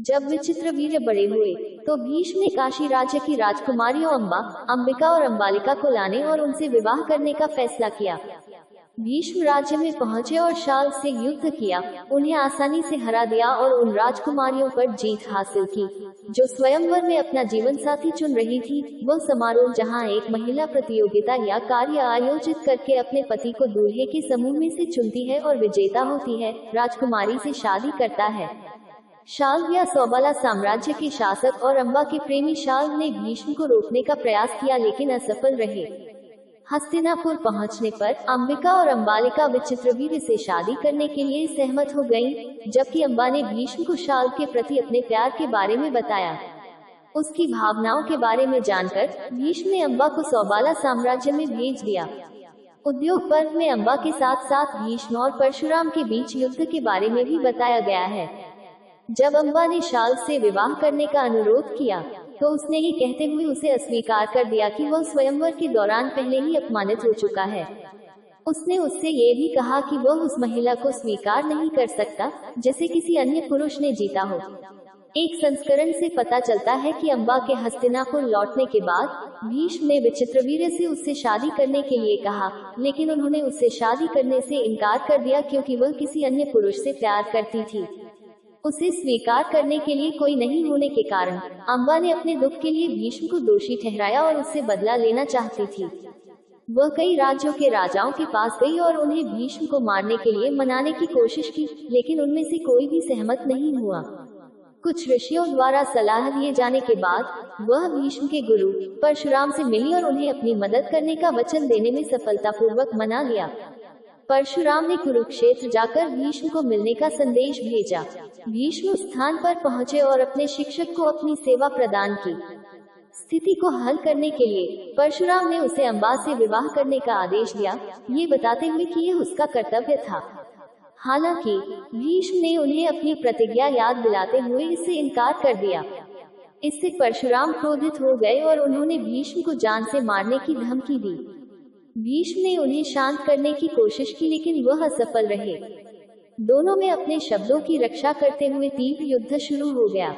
जब विचित्रवीर्य बड़े हुए तो भीष्म ने काशी राज्य की राजकुमारियों अम्बा, अंबिका और अंबालिका को लाने और उनसे विवाह करने का फैसला किया। भीष्म राज्य में पहुंचे और शाल से युद्ध किया, उन्हें आसानी से हरा दिया और उन राजकुमारियों पर जीत हासिल की जो स्वयंवर में अपना जीवन साथी चुन रही थी। वह समारोह जहां एक महिला प्रतियोगिता या कार्य आयोजित करके अपने पति को दूल्हे के समूह में से चुनती है और विजेता होती है, राजकुमारी से शादी करता है। शाल या सौबाला साम्राज्य के शासक और अम्बा के प्रेमी शाल ने भीष्म को रोकने का प्रयास किया लेकिन असफल रहे। हस्तिनापुर पहुंचने पर अंबिका और अंबालिका विचित्रवीर्य से शादी करने के लिए सहमत हो गईं, जबकि अम्बा ने भीष्म को शाल के प्रति अपने प्यार के बारे में बताया। उसकी भावनाओं के बारे में जानकर भीष्म ने अम्बा को सौबाला साम्राज्य में भेज दिया। उद्योग पर्व में अम्बा के साथ साथ भीष्म और परशुराम के बीच युद्ध के बारे में भी बताया गया है। जब अम्बा ने शाल से विवाह करने का अनुरोध किया तो उसने ये कहते हुए उसे अस्वीकार कर दिया कि वह स्वयंवर के दौरान पहले ही अपमानित हो चुका है। उसने उससे ये भी कहा कि वह उस महिला को स्वीकार नहीं कर सकता जिसे किसी अन्य पुरुष ने जीता हो। एक संस्करण से पता चलता है कि अम्बा के हस्तिनापुर लौटने के बाद भीष्म ने विचित्रवीर्य से उससे शादी करने के लिए कहा, लेकिन उन्होंने उससे शादी करने से इनकार कर दिया क्योंकि वह किसी अन्य पुरुष से प्यार करती थी। उसे स्वीकार करने के लिए कोई नहीं होने के कारण अम्बा ने अपने दुख के लिए भीष्म को दोषी ठहराया और उससे बदला लेना चाहती थी। वह कई राज्यों के राजाओं के पास गई और उन्हें भीष्म को मारने के लिए मनाने की कोशिश की, लेकिन उनमें से कोई भी सहमत नहीं हुआ। कुछ ऋषियों द्वारा सलाह दिए जाने के बाद वह भीष्म के गुरु परशुराम से मिली और उन्हें अपनी मदद करने का वचन देने में सफलतापूर्वक मना लिया। परशुराम ने कुरुक्षेत्र जाकर भीष्म को मिलने का संदेश भेजा। भीष्म उस स्थान पर पहुंचे और अपने शिक्षक को अपनी सेवा प्रदान की। स्थिति को हल करने के लिए परशुराम ने उसे अम्बा से विवाह करने का आदेश दिया, ये बताते हुए कि यह उसका कर्तव्य था। हालांकि भीष्म ने उन्हें अपनी प्रतिज्ञा याद दिलाते हुए इससे इनकार कर दिया। इससे परशुराम क्रोधित हो गए और उन्होंने भीष्म को जान से मारने की धमकी दी। भीष्म ने उन्हें शांत करने की कोशिश की लेकिन वह असफल रहे। दोनों में अपने शब्दों की रक्षा करते हुए तीव्र युद्ध शुरू हो गया।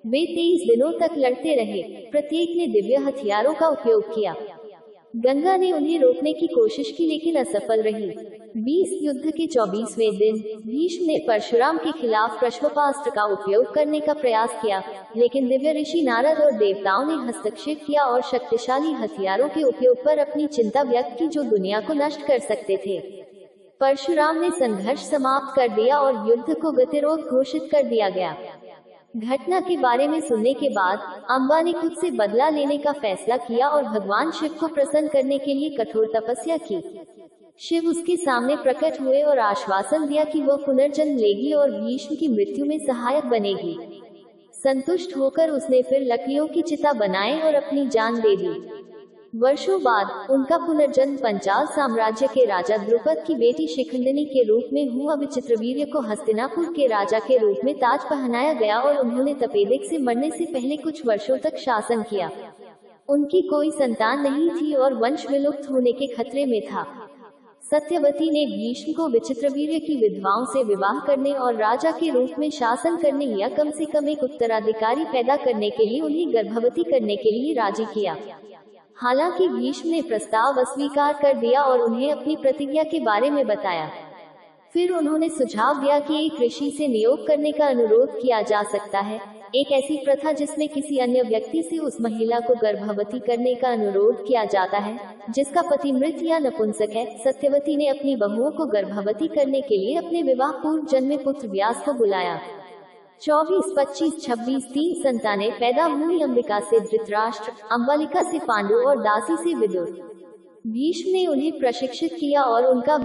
वे 23 दिनों तक लड़ते रहे, प्रत्येक ने दिव्य हथियारों का उपयोग किया। गंगा ने उन्हें रोकने की कोशिश की लेकिन असफल रही। 20 युद्ध के 24वें दिन भीष्म ने परशुराम के खिलाफ प्रश्वपास्त्र का उपयोग करने का प्रयास किया, लेकिन दिव्य ऋषि नारद और देवताओं ने हस्तक्षेप किया और शक्तिशाली हथियारों के उपयोग पर अपनी चिंता व्यक्त की जो दुनिया को नष्ट कर सकते थे। परशुराम ने संघर्ष समाप्त कर दिया और युद्ध को गतिरोध घोषित कर दिया गया। घटना के बारे में सुनने के बाद अम्बा ने खुद से बदला लेने का फैसला किया और भगवान शिव को प्रसन्न करने के लिए कठोर तपस्या की। शिव उसके सामने प्रकट हुए और आश्वासन दिया कि वह पुनर्जन्म लेगी और भीष्म की मृत्यु में सहायक बनेगी। संतुष्ट होकर उसने फिर लकड़ियों की चिता बनाए और अपनी जान दे दी। वर्षों बाद उनका पुनर्जन्म पंचाल साम्राज्य के राजा द्रुपद की बेटी शिखंडिनी के रूप में हुआ। विचित्रवीर्य को हस्तिनापुर के राजा के रूप में ताज पहनाया गया और उन्होंने तपेदिक से मरने से पहले कुछ वर्षों तक शासन किया। उनकी कोई संतान नहीं थी और वंश विलुप्त होने के खतरे में था। सत्यवती ने भीष्म को विचित्रवीर्य की विधवाओं से विवाह करने और राजा के रूप में शासन करने या कम से कम एक उत्तराधिकारी पैदा करने के लिए उन्हें गर्भवती करने के लिए राजी किया। हालांकि भीष्म ने प्रस्ताव अस्वीकार कर दिया और उन्हें अपनी प्रतिज्ञा के बारे में बताया। फिर उन्होंने सुझाव दिया कि एक ऋषि से नियोग करने का अनुरोध किया जा सकता है, एक ऐसी प्रथा जिसमें किसी अन्य व्यक्ति से उस महिला को गर्भवती करने का अनुरोध किया जाता है जिसका पति मृत या नपुंसक है। सत्यवती ने अपनी बहुओं को गर्भवती करने के लिए अपने विवाह पूर्व जन्मे पुत्र व्यास को बुलाया। 24, 25, 26 3 संतानें पैदा हुई। अंबिका से धृतराष्ट्र, अंबालिका से पांडु और दासी से विदुर। भीष्म ने उन्हें प्रशिक्षित किया और उनका